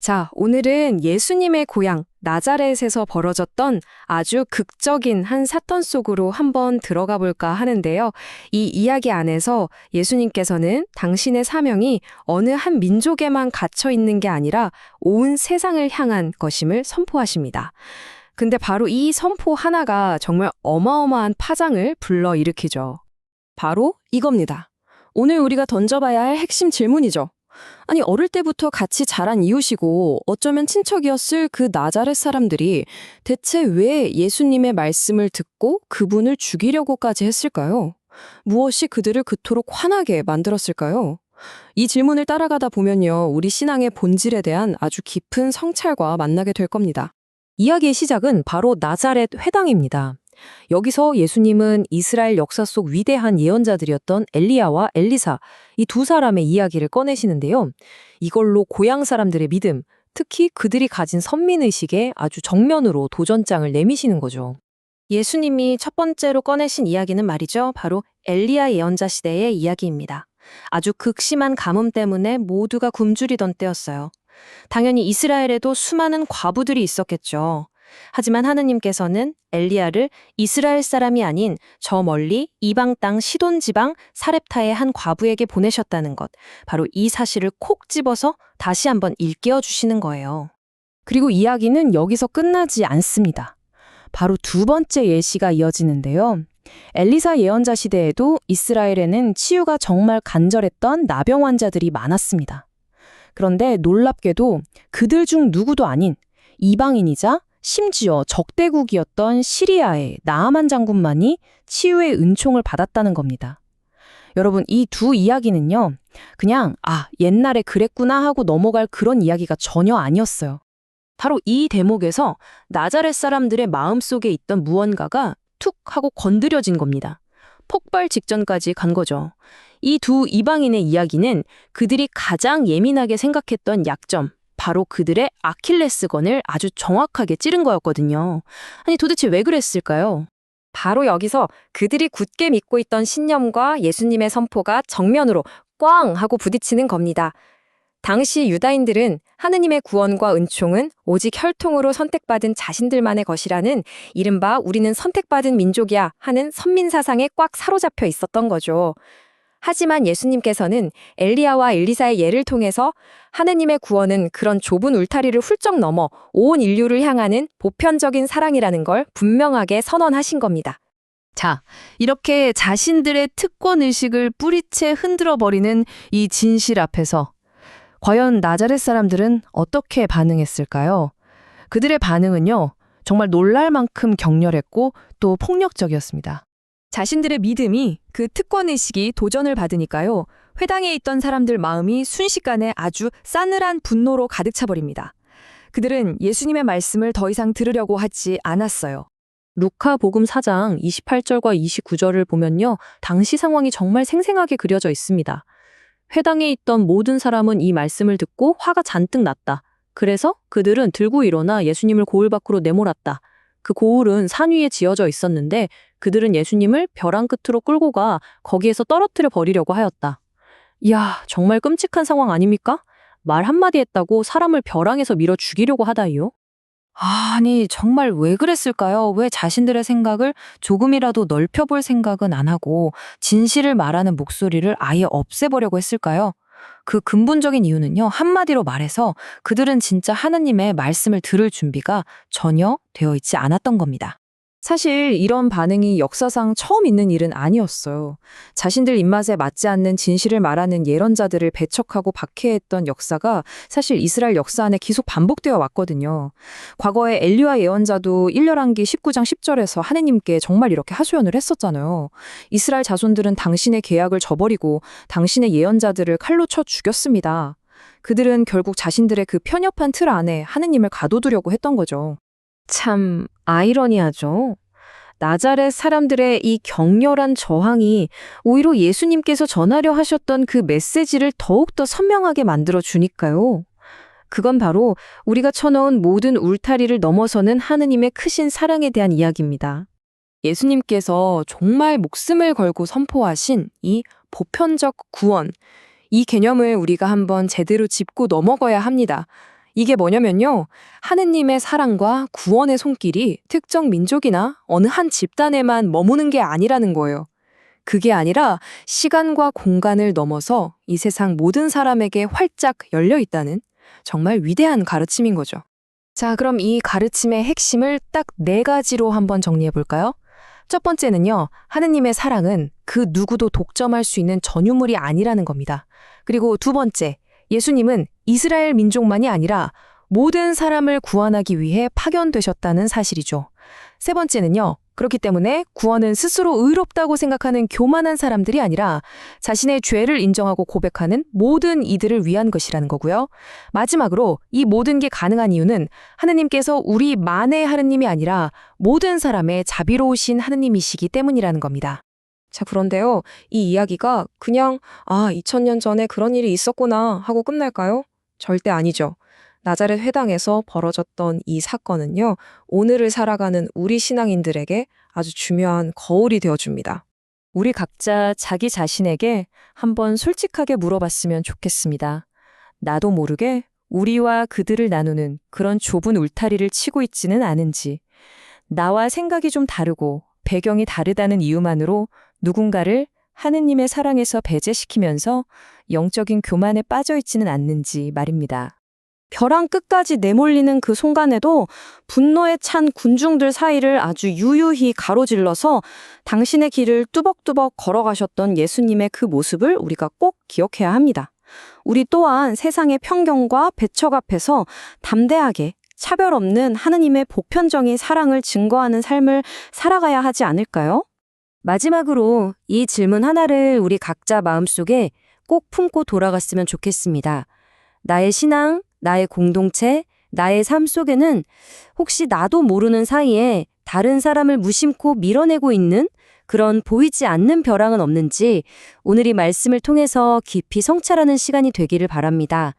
자, 오늘은 예수님의 고향 나자렛에서 벌어졌던 아주 극적인 한 사건 속으로 한번 들어가 볼까 하는데요. 이 이야기 안에서 예수님께서는 당신의 사명이 어느 한 민족에만 갇혀 있는 게 아니라 온 세상을 향한 것임을 선포하십니다. 근데 바로 이 선포 하나가 정말 어마어마한 파장을 불러일으키죠. 바로 이겁니다. 오늘 우리가 던져봐야 할 핵심 질문이죠. 아니, 어릴 때부터 같이 자란 이웃이고 어쩌면 친척이었을 그 나자렛 사람들이 대체 왜 예수님의 말씀을 듣고 그분을 죽이려고까지 했을까요? 무엇이 그들을 그토록 화나게 만들었을까요? 이 질문을 따라가다 보면요, 우리 신앙의 본질에 대한 아주 깊은 성찰과 만나게 될 겁니다. 이야기의 시작은 바로 나자렛 회당입니다. 여기서 예수님은 이스라엘 역사 속 위대한 예언자들이었던 엘리야와 엘리사, 이 두 사람의 이야기를 꺼내시는데요. 이걸로 고향 사람들의 믿음, 특히 그들이 가진 선민의식에 아주 정면으로 도전장을 내미시는 거죠. 예수님이 첫 번째로 꺼내신 이야기는 말이죠. 바로 엘리야 예언자 시대의 이야기입니다. 아주 극심한 가뭄 때문에 모두가 굶주리던 때였어요. 당연히 이스라엘에도 수많은 과부들이 있었겠죠. 하지만 하느님께서는 엘리야를 이스라엘 사람이 아닌 저 멀리 이방 땅 시돈 지방 사렙타의 한 과부에게 보내셨다는 것, 바로 이 사실을 콕 집어서 다시 한번 일깨워 주시는 거예요. 그리고 이야기는 여기서 끝나지 않습니다. 바로 두 번째 예시가 이어지는데요. 엘리사 예언자 시대에도 이스라엘에는 치유가 정말 간절했던 나병 환자들이 많았습니다. 그런데 놀랍게도 그들 중 누구도 아닌 이방인이자 심지어 적대국이었던 시리아의 나아만 장군만이 치유의 은총을 받았다는 겁니다. 여러분, 이 두 이야기는요, 그냥 옛날에 그랬구나 하고 넘어갈 그런 이야기가 전혀 아니었어요. 바로 이 대목에서 나자렛 사람들의 마음속에 있던 무언가가 툭 하고 건드려진 겁니다. 폭발 직전까지 간 거죠. 이 두 이방인의 이야기는 그들이 가장 예민하게 생각했던 약점, 바로 그들의 아킬레스건을 아주 정확하게 찌른 거였거든요. 아니, 도대체 왜 그랬을까요? 바로 여기서 그들이 굳게 믿고 있던 신념과 예수님의 선포가 정면으로 꽝 하고 부딪히는 겁니다. 당시 유다인들은 하느님의 구원과 은총은 오직 혈통으로 선택받은 자신들만의 것이라는 이른바 우리는 선택받은 민족이야 하는 선민사상에 꽉 사로잡혀 있었던 거죠. 하지만 예수님께서는 엘리야와 엘리사의 예를 통해서 하느님의 구원은 그런 좁은 울타리를 훌쩍 넘어 온 인류를 향하는 보편적인 사랑이라는 걸 분명하게 선언하신 겁니다. 자, 이렇게 자신들의 특권의식을 뿌리채 흔들어버리는 이 진실 앞에서 과연 나자렛 사람들은 어떻게 반응했을까요? 그들의 반응은요, 정말 놀랄 만큼 격렬했고 또 폭력적이었습니다. 자신들의 믿음이, 그 특권의식이 도전을 받으니까요, 회당에 있던 사람들 마음이 순식간에 아주 싸늘한 분노로 가득 차버립니다. 그들은 예수님의 말씀을 더 이상 들으려고 하지 않았어요. 루카복음 4장 28절과 29절을 보면요, 당시 상황이 정말 생생하게 그려져 있습니다. 회당에 있던 모든 사람은 이 말씀을 듣고 화가 잔뜩 났다. 그래서 그들은 들고 일어나 예수님을 고을 밖으로 내몰았다. 그 고을은 산 위에 지어져 있었는데 그들은 예수님을 벼랑 끝으로 끌고 가 거기에서 떨어뜨려 버리려고 하였다. 이야, 정말 끔찍한 상황 아닙니까? 말 한마디 했다고 사람을 벼랑에서 밀어 죽이려고 하다이요? 아니, 정말 왜 그랬을까요? 왜 자신들의 생각을 조금이라도 넓혀볼 생각은 안 하고 진실을 말하는 목소리를 아예 없애보려고 했을까요? 그 근본적인 이유는요, 한마디로 말해서 그들은 진짜 하느님의 말씀을 들을 준비가 전혀 되어 있지 않았던 겁니다. 사실 이런 반응이 역사상 처음 있는 일은 아니었어요. 자신들 입맛에 맞지 않는 진실을 말하는 예언자들을 배척하고 박해했던 역사가 사실 이스라엘 역사 안에 계속 반복되어 왔거든요. 과거에 엘리야 예언자도 1열왕기 19장 10절에서 하느님께 정말 이렇게 하소연을 했었잖아요. 이스라엘 자손들은 당신의 계약을 저버리고 당신의 예언자들을 칼로 쳐 죽였습니다. 그들은 결국 자신들의 그 편협한 틀 안에 하느님을 가둬두려고 했던 거죠. 참 아이러니하죠. 나자렛 사람들의 이 격렬한 저항이 오히려 예수님께서 전하려 하셨던 그 메시지를 더욱더 선명하게 만들어 주니까요. 그건 바로 우리가 쳐넣은 모든 울타리를 넘어서는 하느님의 크신 사랑에 대한 이야기입니다. 예수님께서 정말 목숨을 걸고 선포하신 이 보편적 구원, 이 개념을 우리가 한번 제대로 짚고 넘어가야 합니다. 이게 뭐냐면요. 하느님의 사랑과 구원의 손길이 특정 민족이나 어느 한 집단에만 머무는 게 아니라는 거예요. 그게 아니라 시간과 공간을 넘어서 이 세상 모든 사람에게 활짝 열려 있다는 정말 위대한 가르침인 거죠. 자, 그럼 이 가르침의 핵심을 딱 4가지로 한번 정리해 볼까요? 첫 번째는요, 하느님의 사랑은 그 누구도 독점할 수 있는 전유물이 아니라는 겁니다. 그리고 두 번째, 예수님은 이스라엘 민족만이 아니라 모든 사람을 구원하기 위해 파견되셨다는 사실이죠. 세 번째는요, 그렇기 때문에 구원은 스스로 의롭다고 생각하는 교만한 사람들이 아니라 자신의 죄를 인정하고 고백하는 모든 이들을 위한 것이라는 거고요. 마지막으로 이 모든 게 가능한 이유는 하느님께서 우리만의 하느님이 아니라 모든 사람의 자비로우신 하느님이시기 때문이라는 겁니다. 자, 그런데요. 이 이야기가 그냥 2000년 전에 그런 일이 있었구나 하고 끝날까요? 절대 아니죠. 나자렛 회당에서 벌어졌던 이 사건은요. 오늘을 살아가는 우리 신앙인들에게 아주 중요한 거울이 되어줍니다. 우리 각자 자기 자신에게 한번 솔직하게 물어봤으면 좋겠습니다. 나도 모르게 우리와 그들을 나누는 그런 좁은 울타리를 치고 있지는 않은지, 나와 생각이 좀 다르고 배경이 다르다는 이유만으로 누군가를 하느님의 사랑에서 배제시키면서 영적인 교만에 빠져 있지는 않는지 말입니다. 벼랑 끝까지 내몰리는 그 순간에도 분노에 찬 군중들 사이를 아주 유유히 가로질러서 당신의 길을 뚜벅뚜벅 걸어가셨던 예수님의 그 모습을 우리가 꼭 기억해야 합니다. 우리 또한 세상의 편견과 배척 앞에서 담대하게 차별 없는 하느님의 보편적인 사랑을 증거하는 삶을 살아가야 하지 않을까요? 마지막으로 이 질문 하나를 우리 각자 마음속에 꼭 품고 돌아갔으면 좋겠습니다. 나의 신앙, 나의 공동체, 나의 삶 속에는 혹시 나도 모르는 사이에 다른 사람을 무심코 밀어내고 있는 그런 보이지 않는 벼랑은 없는지 오늘 이 말씀을 통해서 깊이 성찰하는 시간이 되기를 바랍니다.